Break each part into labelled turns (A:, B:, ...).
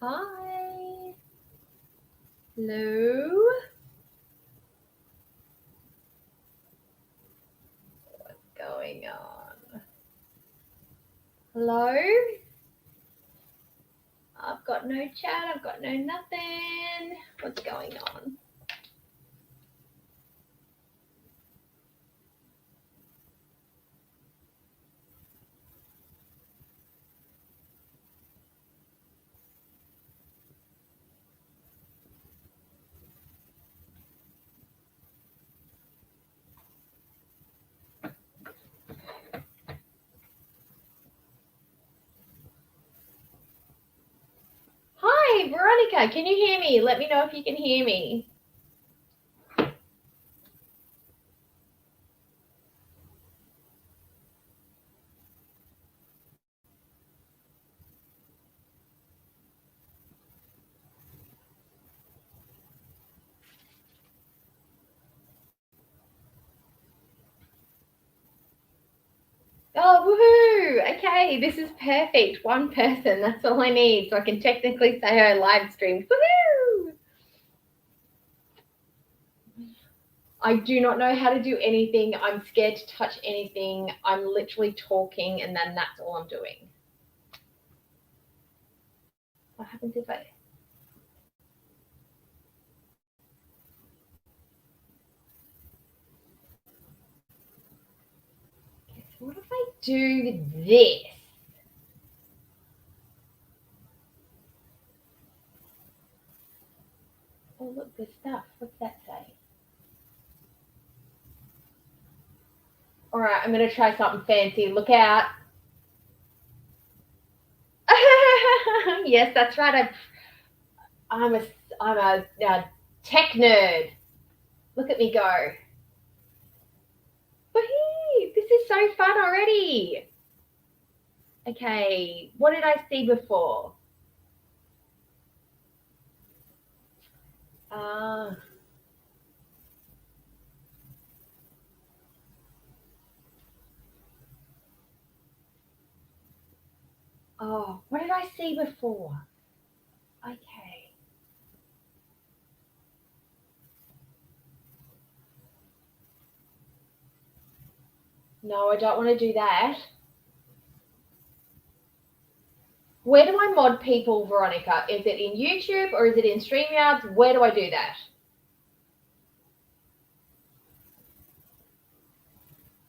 A: Hi. Hello. What's going on? Hello? I've got no chat. I've got no nothing. What's going on? Hi, Veronica. Can you hear me? Let me know if you can hear me. Oh, woohoo! Okay, this is perfect. One person, that's all I need. So I can technically say I live streamed. Woohoo! I do not know how to do anything. I'm scared to touch anything. I'm literally talking and then that's all I'm doing. What happens if I... What if I do this? Oh, look, good stuff. What's that say? All right, I'm going to try something fancy. Look out. Yes, that's right. I'm a, I'm a tech nerd. Look at me go. Woohoo! This is so fun already. Okay, what did I see before? Uh, oh, what did I see before? Okay. No, I don't want to do that. Where do I mod people, Veronica? Is it in YouTube or is it in StreamYards? Where do I do that?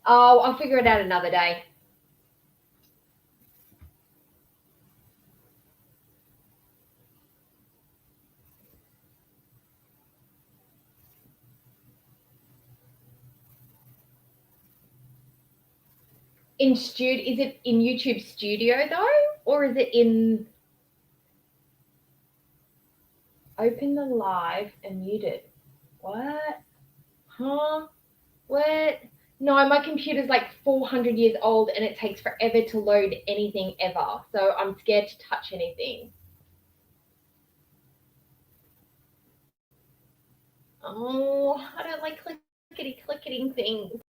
A: Oh, I'll figure it out another day. Is it in YouTube Studio though, or is it in open the live and mute it? What? Huh? What? No, my computer's like 400 years old and it takes forever to load anything ever. So I'm scared to touch anything. Oh, I don't like clickety clicketing things.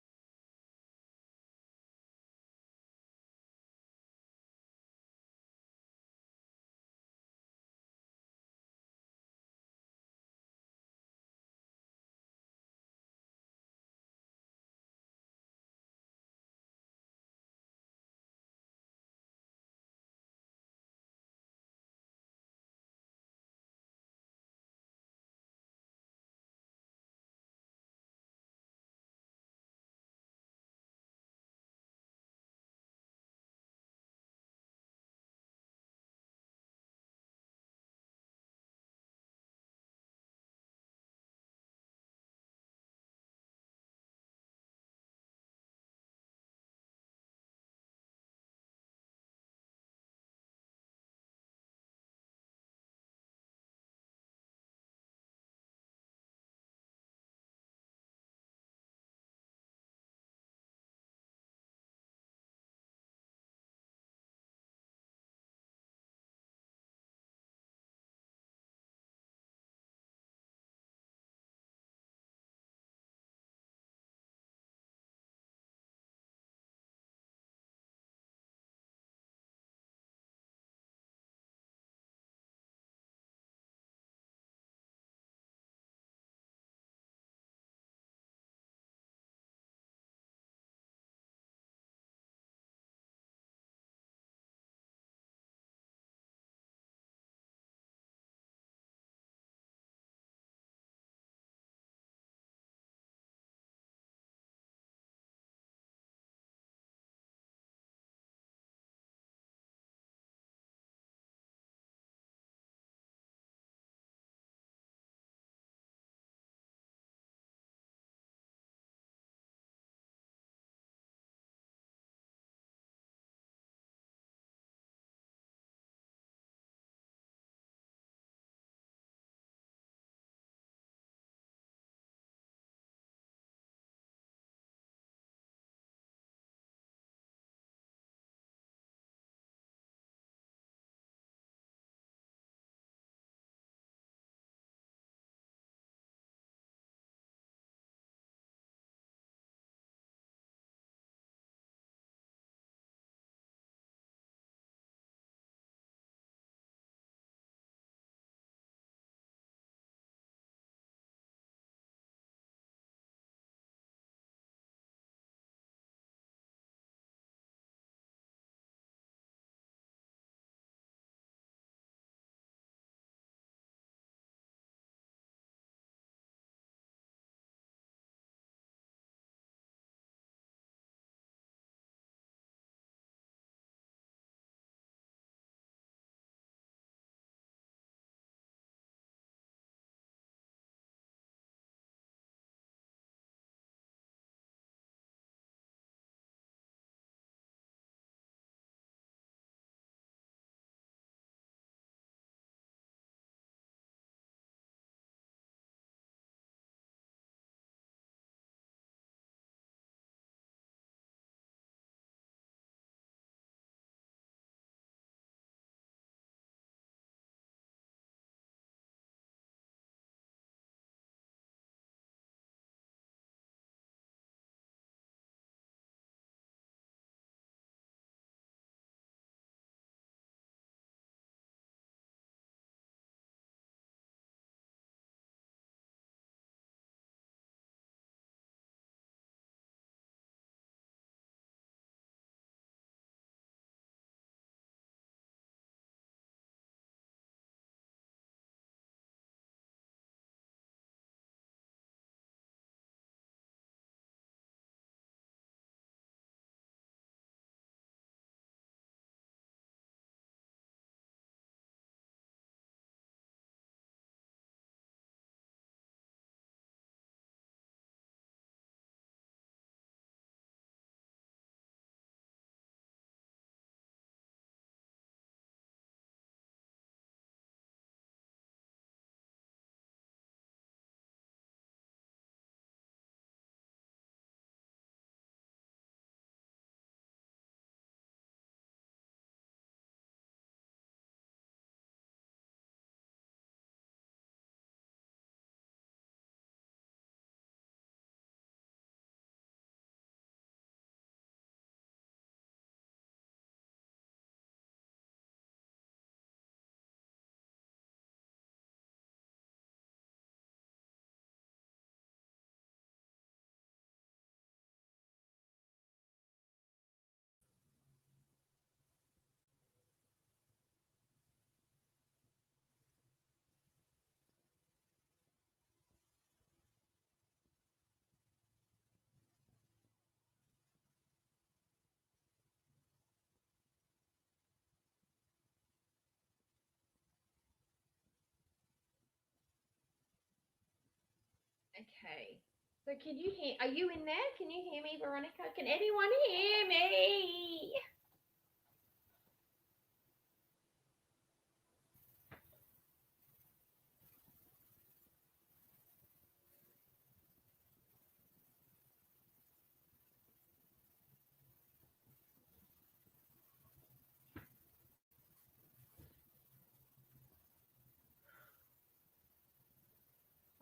A: Okay. So can you hear? Are you in there? Can you hear me, Veronica? Can anyone hear me?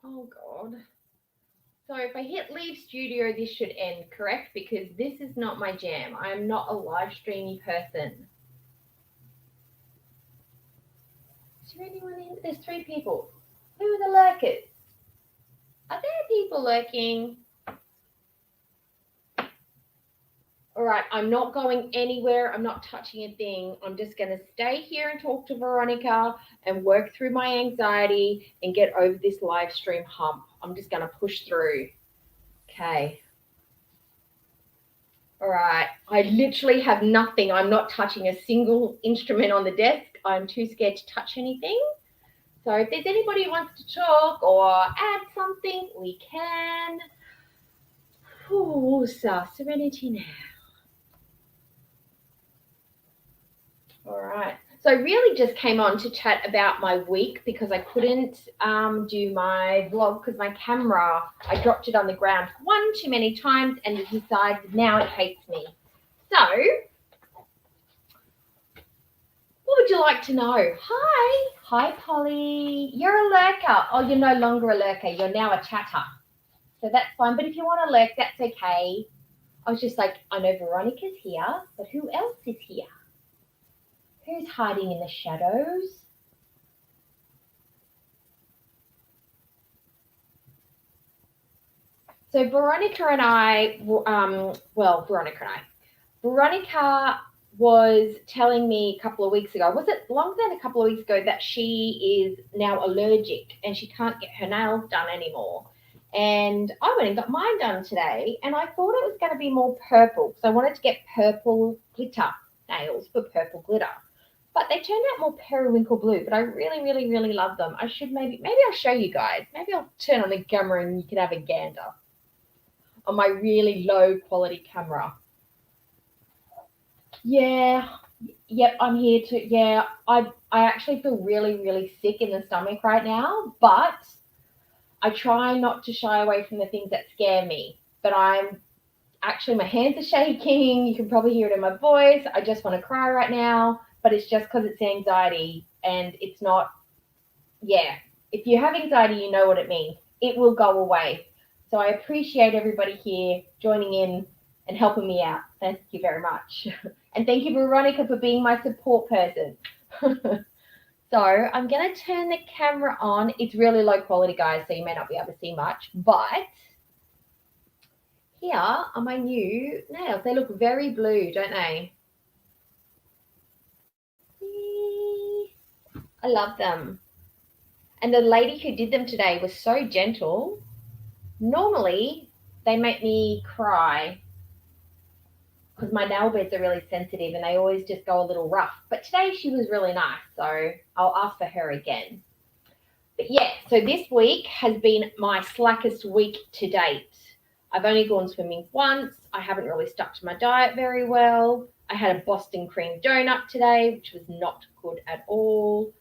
A: Oh God. So if I hit leave studio, this should end, correct? Because this is not my jam. I'm not a live streamy person. Is there anyone in? There's 3 people. Who are the lurkers? Are there people lurking? All right, I'm not going anywhere. I'm not touching a thing. I'm just going to stay here and talk to Veronica and work through my anxiety and get over this live stream hump. I'm just going to push through. Okay. All right. I literally have nothing. I'm not touching a single instrument on the desk. I'm too scared to touch anything. So if there's anybody who wants to talk or add something, we can. Ooh, so serenity now. All right. So I really just came on to chat about my week because I couldn't do my vlog because my camera, I dropped it on the ground one too many times and it decided now it hates me. So what would you like to know? Hi. Hi, Polly. You're a lurker. Oh, you're no longer a lurker. You're now a chatter. So that's fine. But if you want to lurk, that's okay. I was just like, I know Veronica's here, but who else is here? Who's hiding in the shadows? So Veronica and I, Veronica was telling me a couple of weeks ago, was it longer than a couple of weeks ago, that she is now allergic and she can't get her nails done anymore. And I went and got mine done today and I thought it was going to be more purple. So I wanted to get purple glitter nails for purple glitter. But they turned out more periwinkle blue, but I really, really, really love them. I should maybe I'll show you guys. Maybe I'll turn on the camera and you can have a gander on my really low quality camera. Yeah, yep, I'm here to. Yeah, I actually feel really, really sick in the stomach right now, but I try not to shy away from the things that scare me. But I'm actually, my hands are shaking. You can probably hear it in my voice. I just want to cry right now, but it's just because it's anxiety and it's not. Yeah, if you have anxiety, you know what it means. It will go away. So I appreciate everybody here joining in and helping me out. Thank you very much. And thank you, Veronica, for being my support person. So I'm going to turn the camera on. It's really low quality, guys, so you may not be able to see much. But here are my new nails. They look very blue, don't they? I love them. And the lady who did them today was so gentle. Normally, they make me cry because my nail beds are really sensitive and they always just go a little rough. But today she was really nice, so I'll ask for her again. But yeah, so this week has been my slackest week to date. I've only gone swimming once. I haven't really stuck to my diet very well. I had a Boston cream donut today, which was not good at all.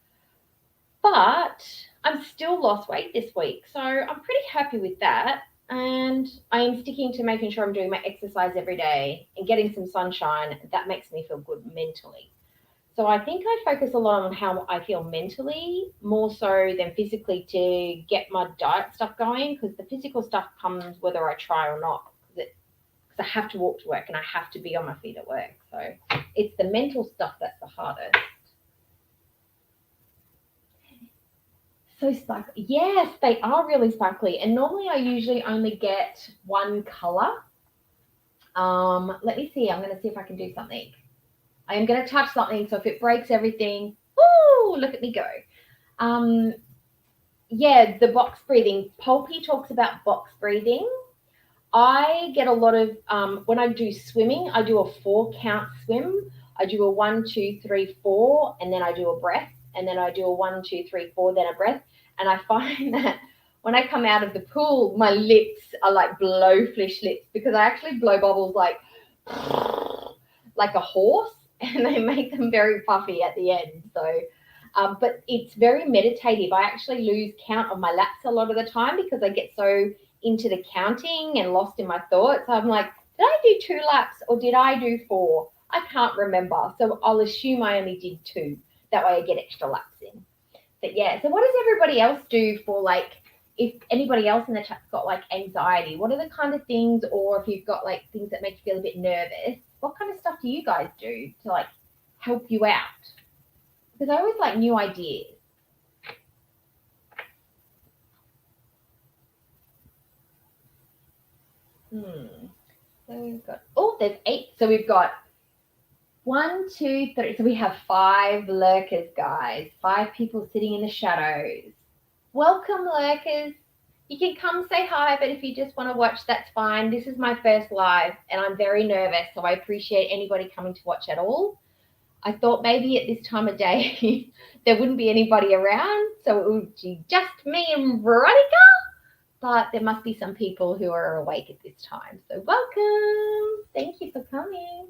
A: But I'm still lost weight this week, so I'm pretty happy with that. And I am sticking to making sure I'm doing my exercise every day and getting some sunshine. That makes me feel good mentally. So I think I focus a lot on how I feel mentally more so than physically to get my diet stuff going, because the physical stuff comes whether I try or not, because I have to walk to work and I have to be on my feet at work. So it's the mental stuff that's the hardest. So sparkly. Yes, they are really sparkly. And normally I usually only get one color. Let me see. I'm going to see if I can do something. I am going to touch something. So if it breaks everything, woo, look at me go. Yeah, the box breathing. Pulpy talks about box breathing. I get a lot of, when I do swimming, I do a 4-count swim. I do a 1, 2, 3, 4, and then I do a breath. And then I do a 1, 2, 3, 4, then a breath. And I find that when I come out of the pool, my lips are like blowfish lips because I actually blow bubbles like a horse, and they make them very puffy at the end. So, but it's very meditative. I actually lose count of my laps a lot of the time because I get so into the counting and lost in my thoughts. I'm like, did I do 2 laps or did I do 4? I can't remember. So I'll assume I only did 2. That way I get extra laps in. But yeah, so what does everybody else do for like, if anybody else in the chat's got like anxiety, what are the kind of things, or if you've got like things that make you feel a bit nervous, what kind of stuff do you guys do to like help you out? Because I always like new ideas. So we've got, oh, there's 8. So we've got 1, 2, 3. So we have 5 lurkers, guys. 5 people sitting in the shadows. Welcome, lurkers. You can come say hi, but if you just want to watch, that's fine. This is my first live, and I'm very nervous, so I appreciate anybody coming to watch at all. I thought maybe at this time of day there wouldn't be anybody around, so it would be just me and Veronica, but there must be some people who are awake at this time. So welcome. Thank you for coming.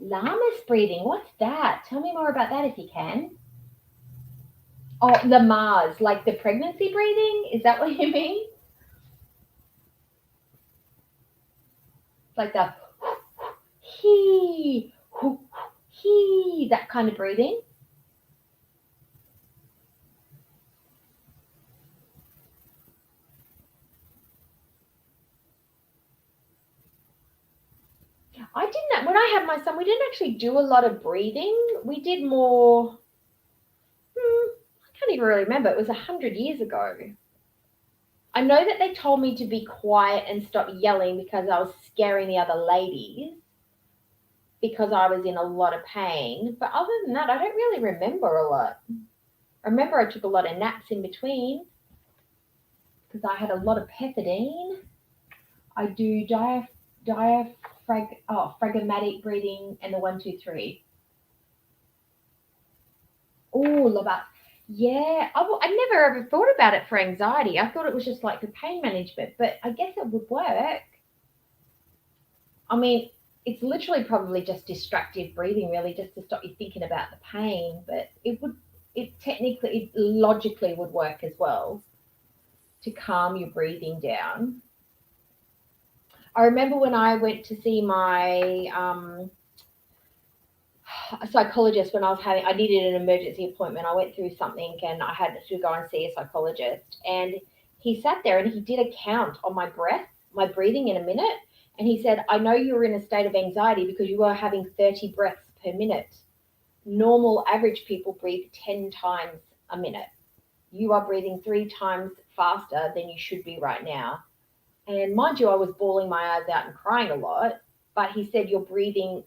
A: Llamas breathing, what's that? Tell me more about that if you can. Oh, the Mars, like the pregnancy breathing? Is that what you mean? Like the he, that kind of breathing? I didn't, when I had my son, we didn't actually do a lot of breathing. We did more, I can't even really remember. It was 100 years ago. I know that they told me to be quiet and stop yelling because I was scaring the other ladies because I was in a lot of pain. But other than that, I don't really remember a lot. I remember I took a lot of naps in between because I had a lot of pethidine. I do diaphragmatic breathing and the 1, 2, 3. Oh, love that. Yeah, I never ever thought about it for anxiety. I thought it was just like for pain management, but I guess it would work. I mean, it's literally probably just distractive breathing, really, just to stop you thinking about the pain. But it logically would work as well to calm your breathing down. I remember when I went to see my psychologist when I needed an emergency appointment. I went through something and I had to go and see a psychologist. And he sat there and he did a count on my breath, my breathing in a minute. And he said, I know you were in a state of anxiety because you were having 30 breaths per minute. Normal average people breathe 10 times a minute. You are breathing 3 times faster than you should be right now. And mind you, I was bawling my eyes out and crying a lot. But he said, you're breathing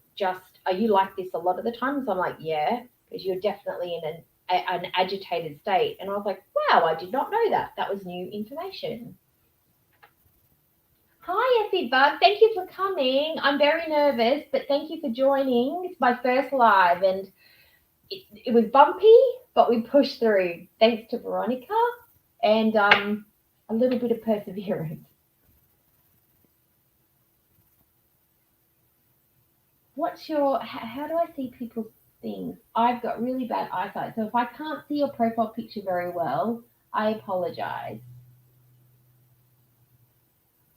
A: are you like this a lot of the time? So I'm like, yeah, because you're definitely in an agitated state. And I was like, wow, I did not know that. That was new information. Hi, Effie Bug. Thank you for coming. I'm very nervous, but thank you for joining. It's my first live, and it was bumpy, but we pushed through. Thanks to Veronica and a little bit of perseverance. How do I see people's things? I've got really bad eyesight, so if I can't see your profile picture very well, I apologize.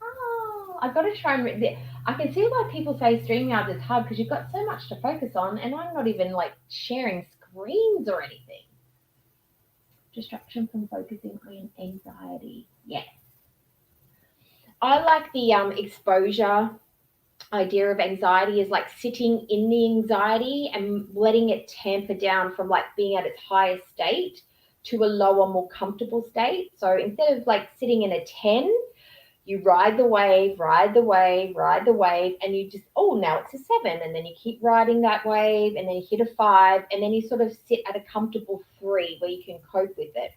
A: Oh, I've got to try and I can see why people say StreamYard is hard because you've got so much to focus on, and I'm not even like sharing screens or anything. Distraction from focusing on anxiety. Yes. I like the exposure idea of anxiety is like sitting in the anxiety and letting it tamper down from like being at its highest state to a lower, more comfortable state. So instead of like sitting in a 10, you ride the wave, ride the wave, ride the wave, and you just, now it's a 7. And then you keep riding that wave, and then you hit a 5, and then you sort of sit at a comfortable 3 where you can cope with it.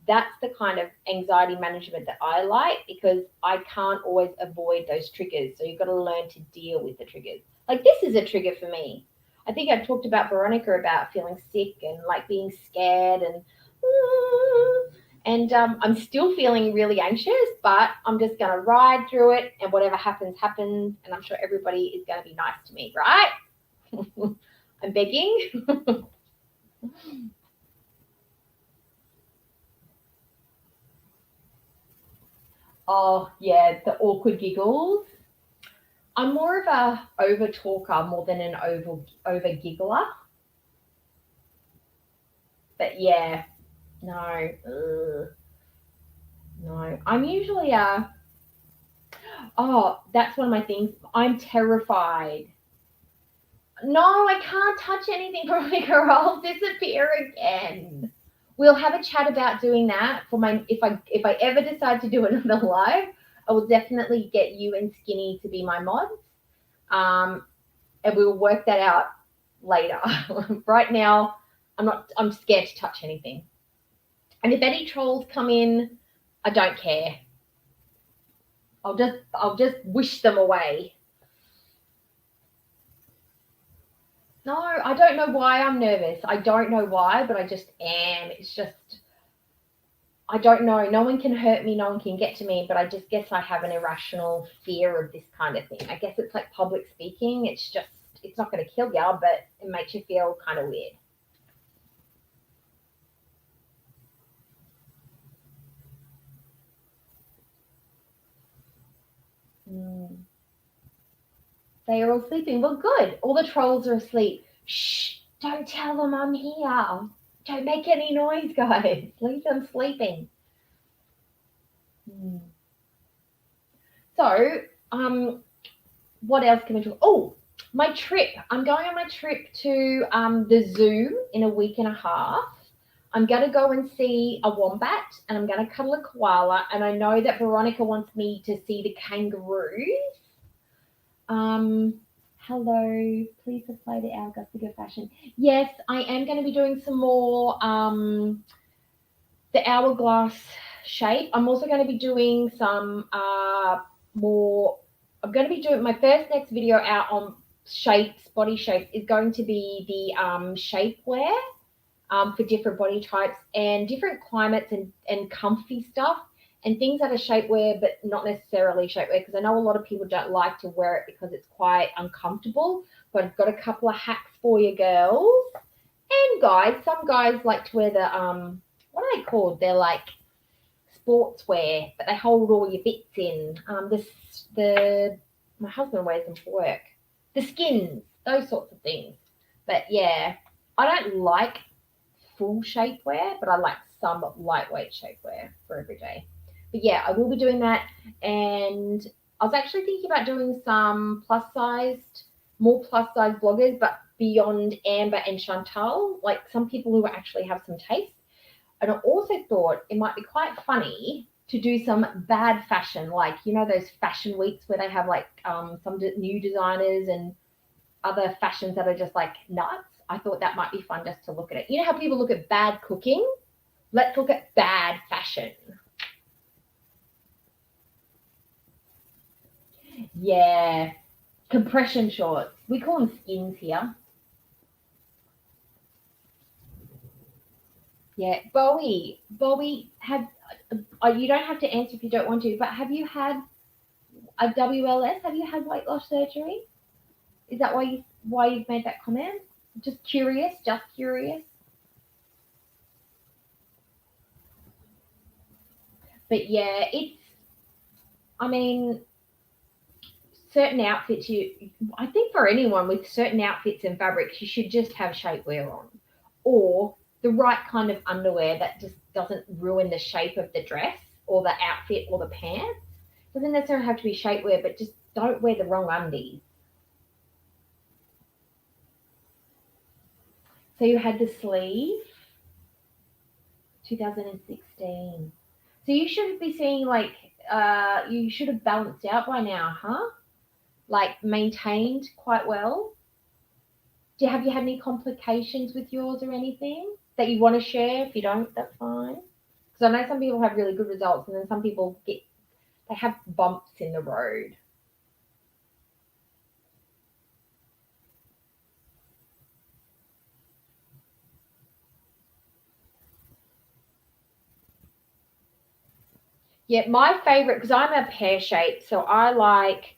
A: That's the kind of anxiety management that I like because I can't always avoid those triggers. So you've got to learn to deal with the triggers. Like this is a trigger for me. I think I talked about Veronica about feeling sick and like being scared and I'm still feeling really anxious, but I'm just going to ride through it, and whatever happens, happens. And I'm sure everybody is going to be nice to me, right? I'm begging. Oh, yeah, the awkward giggles. I'm more of a over talker more than an over giggler. But yeah, no, no. I'm usually a. Oh, that's one of my things. I'm terrified. No, I can't touch anything, Veronica, or I'll disappear again. We'll have a chat about doing that for my if I ever decide to do another live. I will definitely get you and Skinny to be my mods. And we will work that out later. Right now, I'm scared to touch anything. And if any trolls come in, I don't care. I'll just wish them away. No, I don't know why I'm nervous. I don't know why, but I just am. It's just I don't know. No one can hurt me, no one can get to me, but I just guess I have an irrational fear of this kind of thing. I guess it's like public speaking. It's not going to kill you, but it makes you feel kind of weird. Mm. They are all sleeping. Well, good. All the trolls are asleep. Shh! Don't tell them I'm here. Don't make any noise, guys. Leave them sleeping. Mm. So, what else can we do? Oh, my trip. I'm going on my trip to the zoo in a week and a half. I'm going to go and see a wombat and I'm going to cuddle a koala. And I know that Veronica wants me to see the kangaroos. Um, hello, please apply the hourglass figure fashion. Yes, I am going to be doing some more the hourglass shape. I'm also going to be doing some more. I'm going to be doing my first next video out on shapes, body shapes, is going to be the shapewear for different body types and different climates and comfy stuff and things that are shapewear but not necessarily shapewear, because I know a lot of people don't like to wear it because it's quite uncomfortable. But I've got a couple of hacks for you girls and guys. Some guys like to wear the what are they called? They're like sportswear, but they hold all your bits in. The my husband wears them for work. The skins, those sorts of things. But yeah, I don't like full shapewear, but I like some lightweight shapewear for every day. But yeah, I will be doing that. And I was actually thinking about doing some more plus size bloggers, but beyond Amber and Chantal, like some people who actually have some taste. And I also thought it might be quite funny to do some bad fashion, like those fashion weeks where they have like some new designers and other fashions that are just like nuts. I thought that might be fun just to look at it. You know how people look at bad cooking? Let's look at bad fashion. Yeah, compression shorts. We call them skins here. Yeah, Bowie, you don't have to answer if you don't want to, but have you had a WLS? Have you had weight loss surgery? Is that why you've made that comment? Just curious, just curious. But yeah, I mean, certain outfits I think for anyone with certain outfits and fabrics, you should just have shapewear on, or the right kind of underwear that just doesn't ruin the shape of the dress or the outfit or the pants. Doesn't necessarily have to be shapewear, but just don't wear the wrong undies. So you had the sleeve, 2016. So you should be seeing like you should have balanced out by now, huh? Like maintained quite well. Have you had any complications with yours or anything that you want to share? If you don't, that's fine. Because I know some people have really good results, and then some people they have bumps in the road. Yeah, my favorite, because I'm a pear shape, so I like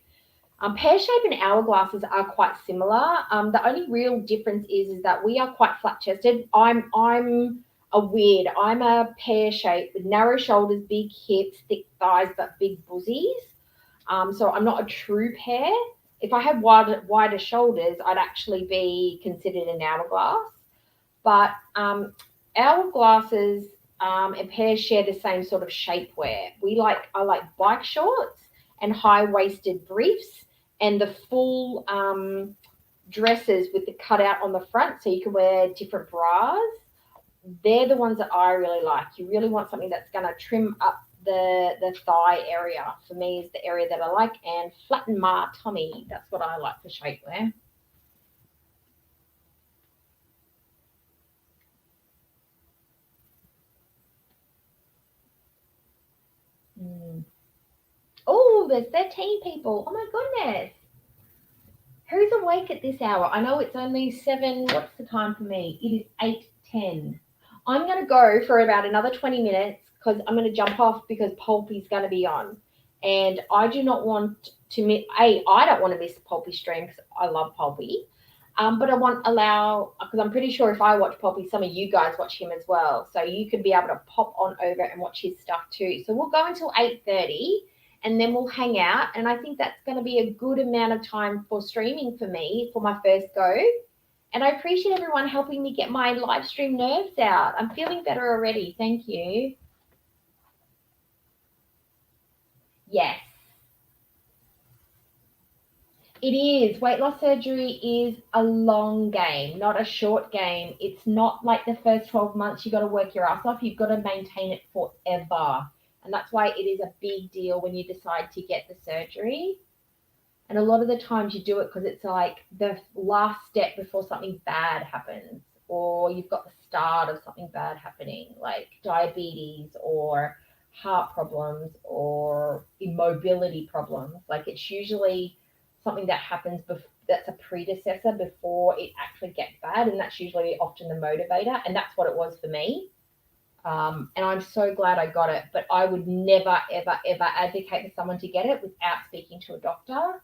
A: pear shape and hourglasses are quite similar. The only real difference is that we are quite flat chested. I'm a weird. I'm a pear shape with narrow shoulders, big hips, thick thighs, but big bosomies. So I'm not a true pear. If I had wider shoulders, I'd actually be considered an hourglass. But hourglasses and pears share the same sort of shapewear. I like bike shorts and high waisted briefs and the full dresses with the cutout on the front, so you can wear different bras. They're the ones that I really like. You really want something that's going to trim up the thigh area. For me, is the area that I like, and flatten my tummy. That's what I like for shapewear. Mm. Oh, there's 13 people. Oh my goodness. Who's awake at this hour? I know it's only 7. What's the time for me? It is 8:10. I'm going to go for about another 20 minutes because I'm going to jump off because Pulpy's going to be on. And I do not want to miss, I don't want to miss Pulpy stream because I love Pulpy. But I want allow, because I'm pretty sure if I watch Pulpy, some of you guys watch him as well. So you could be able to pop on over and watch his stuff too. So we'll go until 8:30 and then we'll hang out. And I think that's going to be a good amount of time for streaming for me for my first go. And I appreciate everyone helping me get my live stream nerves out. I'm feeling better already. Thank you. Yes, it is. Weight loss surgery is a long game, not a short game. It's not like the first 12 months you got to work your ass off. You've got to maintain it forever. And that's why it is a big deal when you decide to get the surgery. And a lot of the times you do it because it's like the last step before something bad happens, or you've got the start of something bad happening, like diabetes or heart problems or immobility problems. Like it's usually something that happens that's a predecessor before it actually gets bad. And that's usually often the motivator. And that's what it was for me. And I'm so glad I got it. But I would never, ever, ever advocate for someone to get it without speaking to a doctor,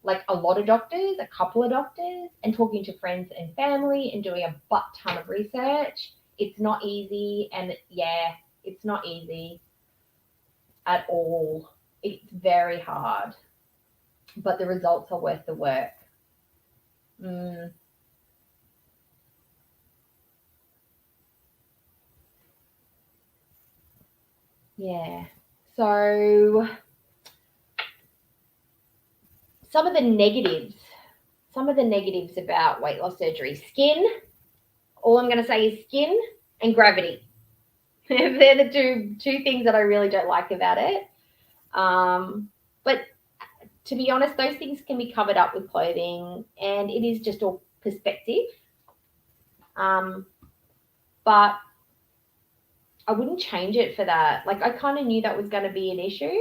A: like a lot of doctors, a couple of doctors, and talking to friends and family and doing a butt ton of research. It's not easy. And yeah, it's not easy at all. It's very hard, but the results are worth the work. Mm, yeah. So, some of the negatives, some of the negatives about weight loss surgery: skin. All I'm going to say is skin and gravity. They're the two things that I really don't like about it. But to be honest, those things can be covered up with clothing, and it is just all perspective. Um, but I wouldn't change it for that. Like I kind of knew that was going to be an issue.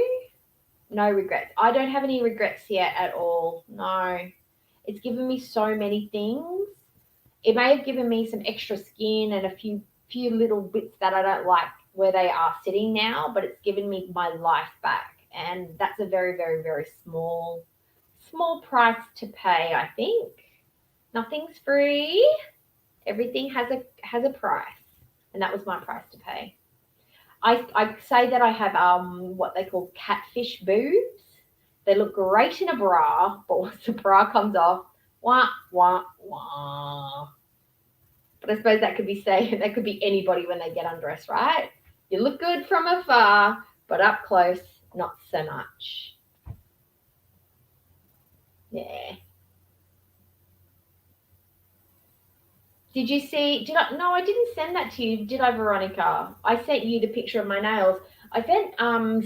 A: No regrets. I don't have any regrets yet at all. No, it's given me so many things. It may have given me some extra skin and a few little bits that I don't like where they are sitting now, but it's given me my life back, and that's a very very very small price to pay. I think nothing's free. Everything has a price, and that was my price to pay. I say that I have what they call catfish boobs. They look great in a bra, but once the bra comes off, wah wah wah. But I suppose that could be say that could be anybody when they get undressed, right? You look good from afar, but up close, not so much. Yeah. Did you see? Did I? No, I didn't send that to you, did I, Veronica? I sent you the picture of my nails. I sent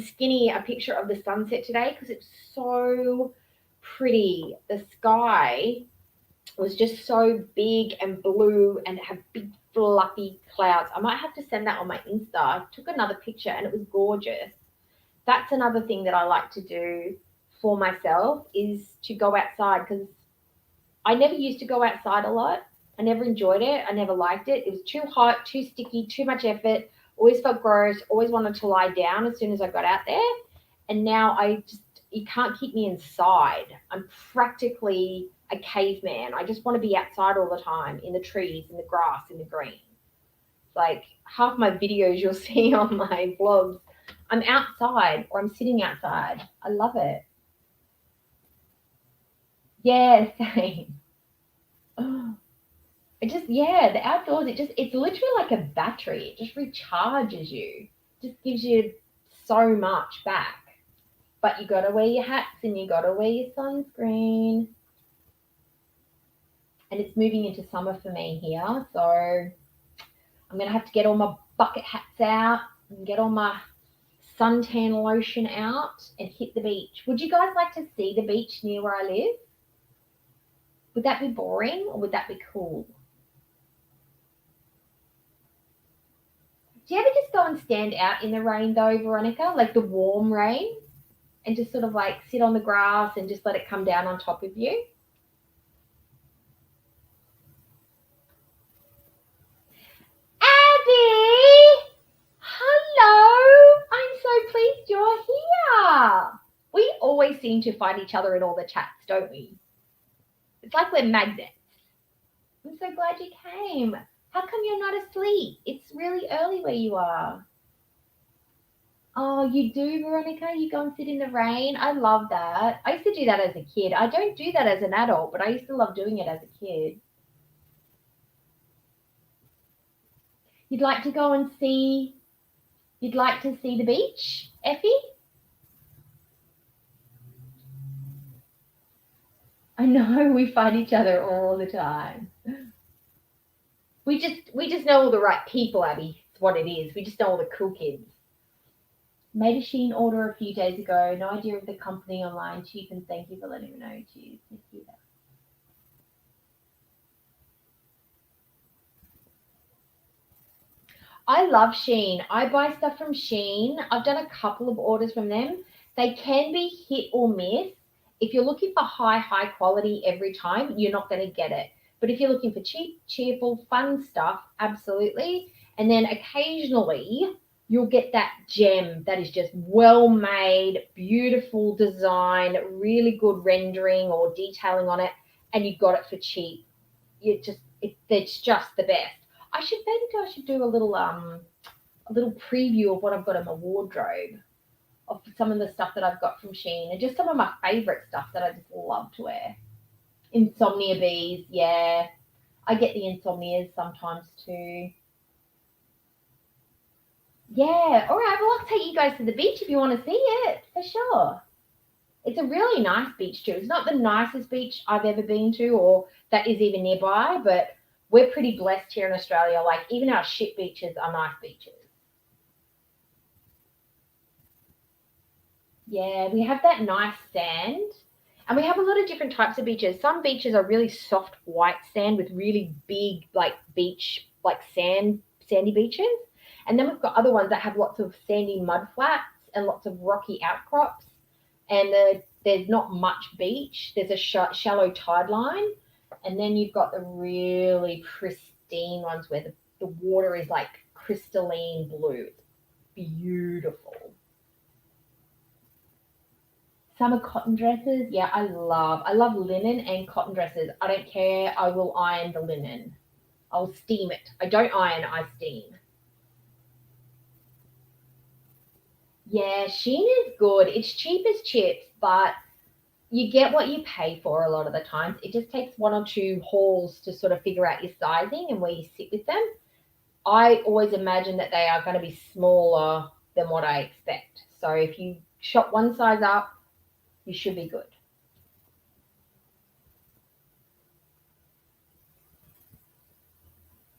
A: Skinny a picture of the sunset today because it's so pretty. The sky was just so big and blue and had big fluffy clouds. I might have to send that on my Insta. I took another picture and it was gorgeous. That's another thing that I like to do for myself is to go outside because I never used to go outside a lot. I never enjoyed it. I never liked it. It was too hot, too sticky, too much effort. always felt gross, always wanted to lie down as soon as I got out there. And now you can't keep me inside. I'm practically a caveman. I just want to be outside all the time, in the trees, in the grass, in the green. Like half my videos you'll see on my vlogs, I'm outside or I'm sitting outside. I love it. Yeah, same. It just, yeah, the outdoors, it's literally like a battery. It just recharges you, just gives you so much back. But you gotta wear your hats and you gotta wear your sunscreen. And it's moving into summer for me here, so I'm gonna have to get all my bucket hats out and get all my suntan lotion out and hit the beach. Would you guys like to see the beach near where I live? Would that be boring or would that be cool? Do you ever just go and stand out in the rain though, Veronica? Like the warm rain? And just sort of like sit on the grass and just let it come down on top of you? Abby! Hello! I'm so pleased you're here. We always seem to find each other in all the chats, don't we? It's like we're magnets. I'm so glad you came. How come you're not asleep? It's really early where you are. Oh, you do, Veronica? You go and sit in the rain? I love that. I used to do that as a kid. I don't do that as an adult, but I used to love doing it as a kid. You'd like to go and see You'd like to see the beach, Effie? I know we find each other all the time. We just know all the right people, Abby. It's what it is. We just know all the cool kids. Made a Shein order a few days ago. No idea of the company online. Cheap and thank you for letting me know. Cheers. Thank you. I love Shein. I buy stuff from Shein. I've done a couple of orders from them. They can be hit or miss. If you're looking for high quality every time, you're not going to get it. But if you're looking for cheap, cheerful, fun stuff, absolutely. And then occasionally you'll get that gem that is just well made, beautiful design, really good rendering or detailing on it, and you got it for cheap. It's just the best. I should do a little preview of what I've got in my wardrobe of some of the stuff that I've got from Shein and just some of my favorite stuff that I just love to wear. Insomnia bees, yeah. I get the insomnias sometimes too. Yeah, all right. Well, I'll take you guys to the beach if you want to see it for sure. It's a really nice beach too. It's not the nicest beach I've ever been to or that is even nearby, but we're pretty blessed here in Australia. Like even our shit beaches are nice beaches. Yeah, we have that nice sand. And we have a lot of different types of beaches. Some beaches are really soft white sand with really big like beach like sandy beaches. And then we've got other ones that have lots of sandy mud flats and lots of rocky outcrops. And there's not much beach. There's a shallow tide line. And then you've got the really pristine ones where the water is like crystalline blue. It's beautiful. Summer cotton dresses, yeah, I love linen and cotton dresses. I don't care. I will iron the linen. I'll steam it. I don't iron, I steam. Yeah, Shein is good. It's cheap as chips, but you get what you pay for a lot of the times. It just takes one or two hauls to sort of figure out your sizing and where you sit with them. I always imagine that they are going to be smaller than what I expect. So if you shop one size up, you should be good.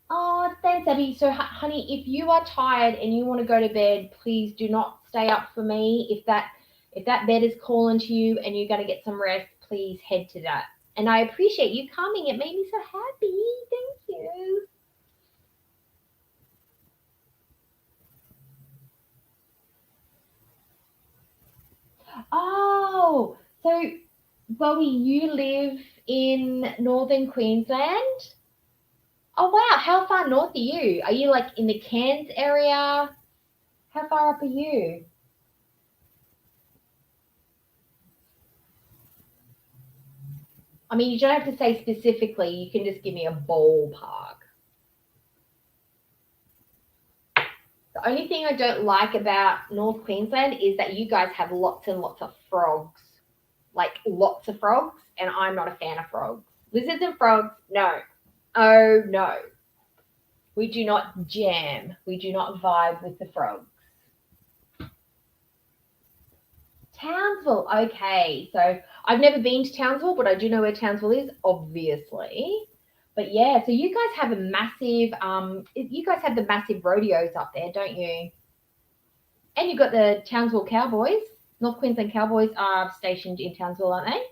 A: Oh, thanks, Abby. So, honey, if you are tired and you want to go to bed, please do not stay up for me. If that bed is calling to you and you're going to get some rest, please head to that. And I appreciate you coming. It made me so happy. Thank you. Oh, so Bowie, you live in northern Queensland? Oh, wow. How far north are you? Are you like in the Cairns area? How far up are you? I mean, you don't have to say specifically. You can just give me a ballpark. The only thing I don't like about North Queensland is that you guys have lots and lots of frogs. Like lots of frogs, and I'm not a fan of frogs. Lizards and frogs, no. Oh, no. We do not jam. We do not vibe with the frogs. Townsville, okay. So I've never been to Townsville, but I do know where Townsville is, obviously. But yeah, so you guys have a massive, you guys have the massive rodeos up there, don't you? And you've got the Townsville Cowboys. North Queensland Cowboys are stationed in Townsville, aren't they?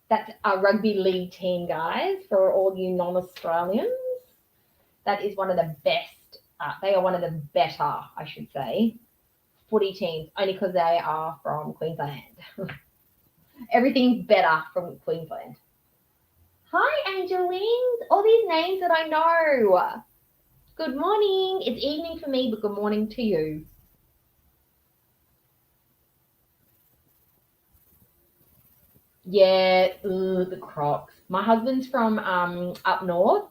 A: That's a rugby league team, guys, for all you non-Australians. That is one of the best. They are one of the better, I should say, footy teams, only because they are from Queensland. Everything's better from Queensland. Hi, Angeline. All these names that I know. Good morning. It's evening for me, but good morning to you. Yeah, the Crocs. My husband's from up north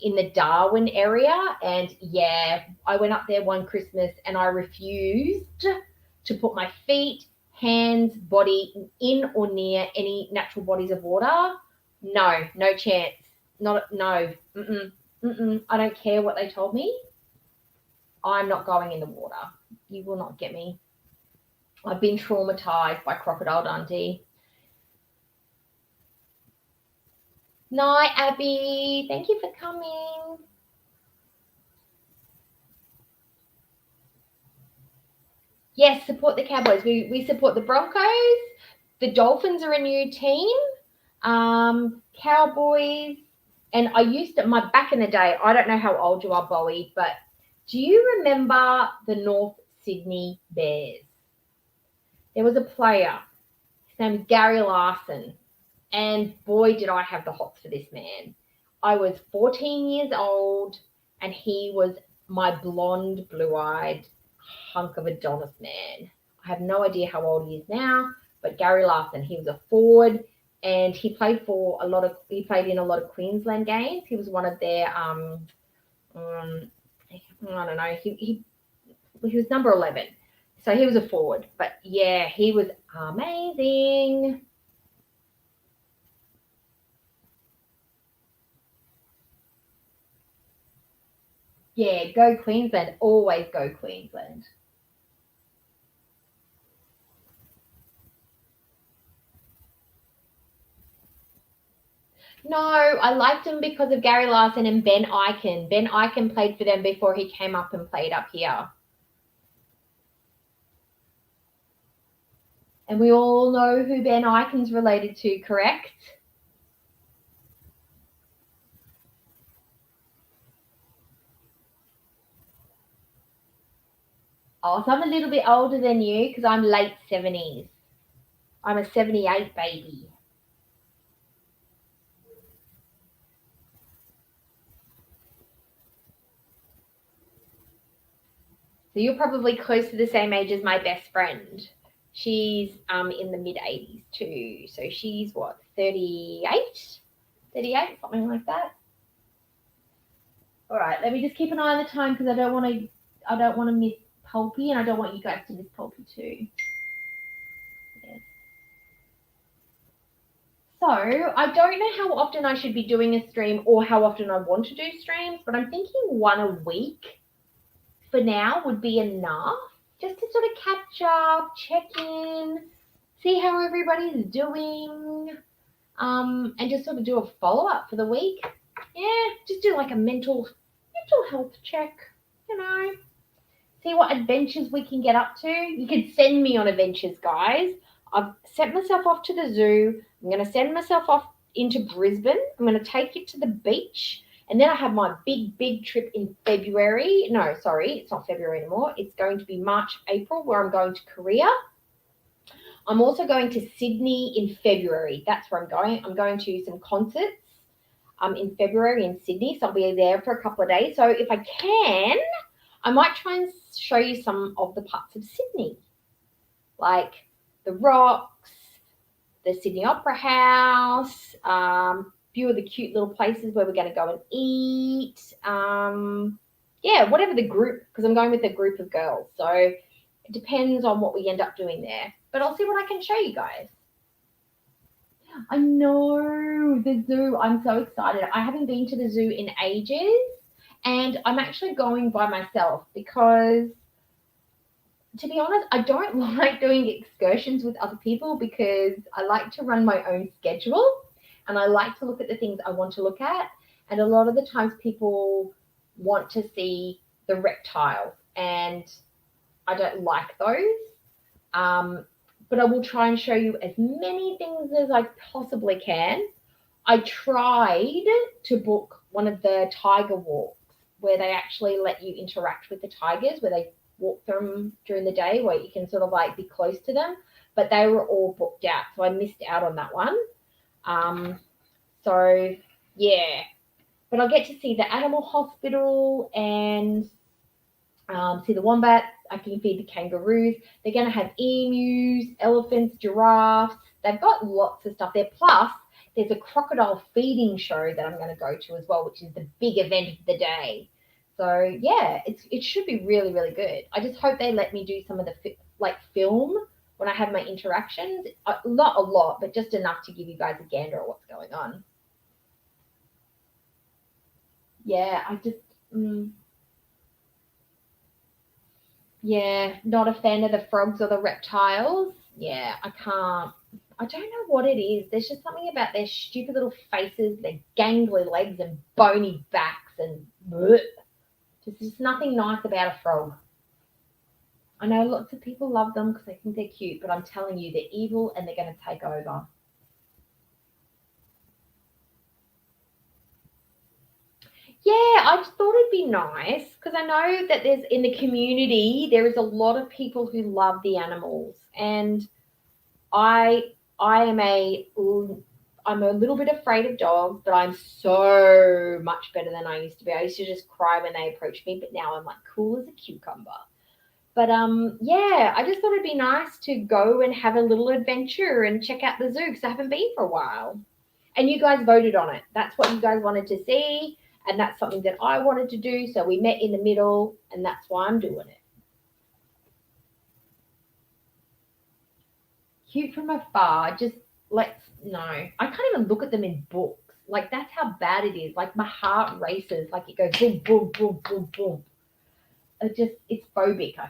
A: in the Darwin area, and yeah, I went up there one Christmas and I refused to put my feet, hands, body in or near any natural bodies of water. No, no chance. Not no. Mm-mm, mm-mm. I don't care what they told me. I'm not going in the water. You will not get me. I've been traumatized by Crocodile Dundee. Night, Abby. Thank you for coming. Yes, support the Cowboys. We support the Broncos. The Dolphins are a new team. Cowboys. And I used to, my back in the day, I don't know how old you are, Bowie, but do you remember the North Sydney Bears? There was a player. His name is Gary Larson. And boy, did I have the hots for this man. I was 14 years old, and he was my blonde, blue eyed hunk of Adonis man. I have no idea how old he is now, but Gary Larson, he was a forward, and he played in a lot of Queensland games. He was one of their I don't know, he was number 11. So he was a forward, but yeah, he was amazing. Yeah, go Queensland. Always go Queensland. No, I liked him because of Gary Larson and Ben Ikin. Ben Ikin played for them before he came up and played up here. And we all know who Ben Ikin's related to, correct? Oh, so I'm a little bit older than you because I'm late 70s. I'm a 78 baby. So you're probably close to the same age as my best friend. She's in the mid 80s too. So she's what, 38? 38, something like that. All right, let me just keep an eye on the time because I don't want to miss Pulpy, and I don't want you guys to miss Pulpy too. Yes. So I don't know how often I should be doing a stream or how often I want to do streams, but I'm thinking one a week for now would be enough, just to sort of catch up, check in, see how everybody's doing, and just sort of do a follow up for the week. Yeah, just do like a mental health check, you know. See what adventures we can get up to. You can send me on adventures, guys. I've sent myself off to the zoo. I'm going to send myself off into Brisbane. I'm going to take you to the beach. And then I have my big trip in February. No, sorry, it's not February anymore. It's going to be March, April, where I'm going to Korea. I'm also going to Sydney in February. That's where I'm going. I'm going to some concerts. in February in Sydney, so I'll be there for a couple of days. So if I can, I might try and show you some of the parts of Sydney, like the Rocks, the Sydney Opera House, few of the cute little places where we're going to go and eat. Yeah, whatever the group, because I'm going with a group of girls. So it depends on what we end up doing there. But I'll see what I can show you guys. I know, the zoo. I'm so excited. I haven't been to the zoo in ages, and I'm actually going by myself because, to be honest, I don't like doing excursions with other people because I like to run my own schedule and I like to look at the things I want to look at. And a lot of the times people want to see the reptiles, and I don't like those. But I will try and show you as many things as I possibly can. I tried to book one of the tiger walks where they actually let you interact with the tigers, where they walk them during the day, where you can sort of like be close to them, but they were all booked out, so I missed out on that one. So yeah, but I'll get to see the animal hospital and see the wombats. I can feed the kangaroos. They're going to have emus, elephants, giraffes. They've got lots of stuff there. Plus, there's a crocodile feeding show that I'm going to go to as well, which is the big event of the day. So yeah, it should be really, really good. I just hope they let me do some of the film when I have my interactions. Not a lot, but just enough to give you guys a gander at what's going on. Yeah, I just yeah, not a fan of the frogs or the reptiles. Yeah, I can't. I don't know what it is. There's just something about their stupid little faces, their gangly legs and bony backs, and bleh. Just nothing nice about a frog. I know lots of people love them because they think they're cute, but I'm telling you, they're evil and they're going to take over. Yeah, I just thought it'd be nice because I know that there's in the community there is a lot of people who love the animals, and I I am a I'm a little bit afraid of dogs, but I'm so much better than I used to be. I used to just cry when they approached me, but now I'm like cool as a cucumber. But yeah, I just thought it'd be nice to go and have a little adventure and check out the zoo because I haven't been for a while. And you guys voted on it. That's what you guys wanted to see, and that's something that I wanted to do. So we met in the middle, and that's why I'm doing it. Cute from afar, just let's no. I can't even look at them in books. Like that's how bad it is. Like my heart races. Like it goes boom, boom, boom, boom, boom. It's phobic. I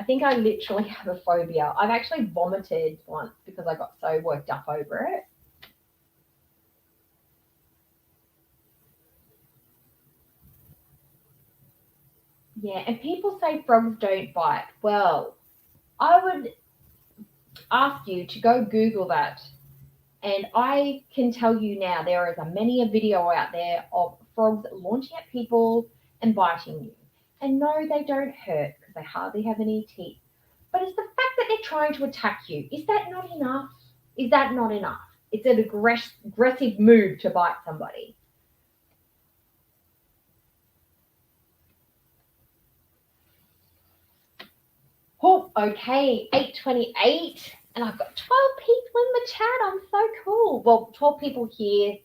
A: think I literally have a phobia. I've actually vomited once because I got so worked up over it. Yeah, and people say frogs don't bite. Well, I would ask you to go Google that. And I can tell you now, there is many a video out there of frogs launching at people and biting you. And no, they don't hurt because they hardly have any teeth. But it's the fact that they're trying to attack you. Is that not enough? Is that not enough? It's an aggressive move to bite somebody. Oh, okay, 8:28, and I've got 12 people in the chat. I'm so cool. Well, 12 people here,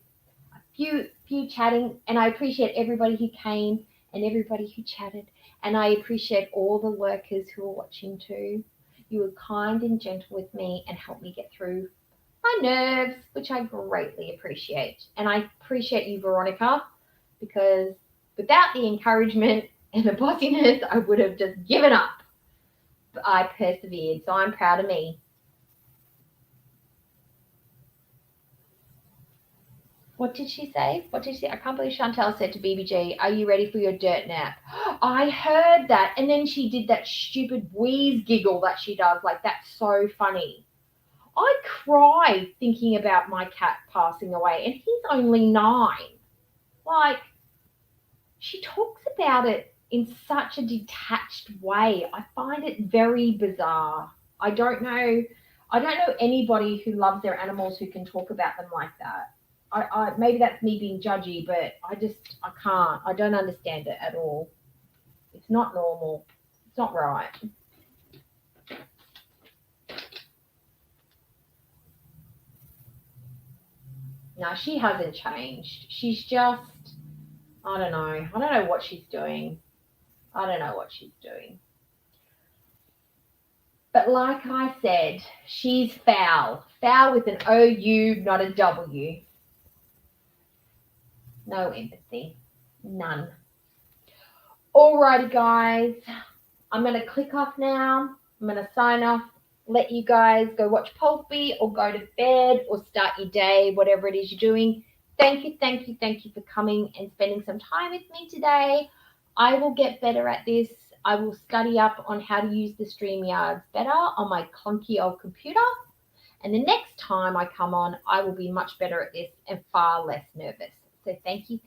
A: few chatting, and I appreciate everybody who came and everybody who chatted, and I appreciate all the workers who are watching too. You were kind and gentle with me and helped me get through my nerves, which I greatly appreciate. And I appreciate you, Veronica, because without the encouragement and the bossiness, I would have just given up. I persevered, so I'm proud of me. What did she say? What did she say? I can't believe Chantel said to BBG, "Are you ready for your dirt nap?" I heard that, and then she did that stupid wheeze giggle that she does. Like that's so funny. I cry thinking about my cat passing away, and he's only 9. Like she talks about it in such a detached way. I find it very bizarre. I don't know. I don't know anybody who loves their animals who can talk about them like that. I maybe that's me being judgy, but I can't. I don't understand it at all. It's not normal. It's not right. No, she hasn't changed. She's just, I don't know. I don't know what she's doing. I don't know what she's doing. But like I said, she's foul. Foul with an O-U, not a W. No empathy. None. Alrighty, guys. I'm going to click off now. I'm going to sign off. Let you guys go watch Pulpy or go to bed or start your day, whatever it is you're doing. Thank you for coming and spending some time with me today. I will get better at this. I will study up on how to use the StreamYards better on my clunky old computer. And the next time I come on, I will be much better at this and far less nervous. So thank you.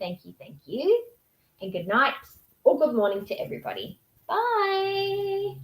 A: And good night or good morning to everybody. Bye.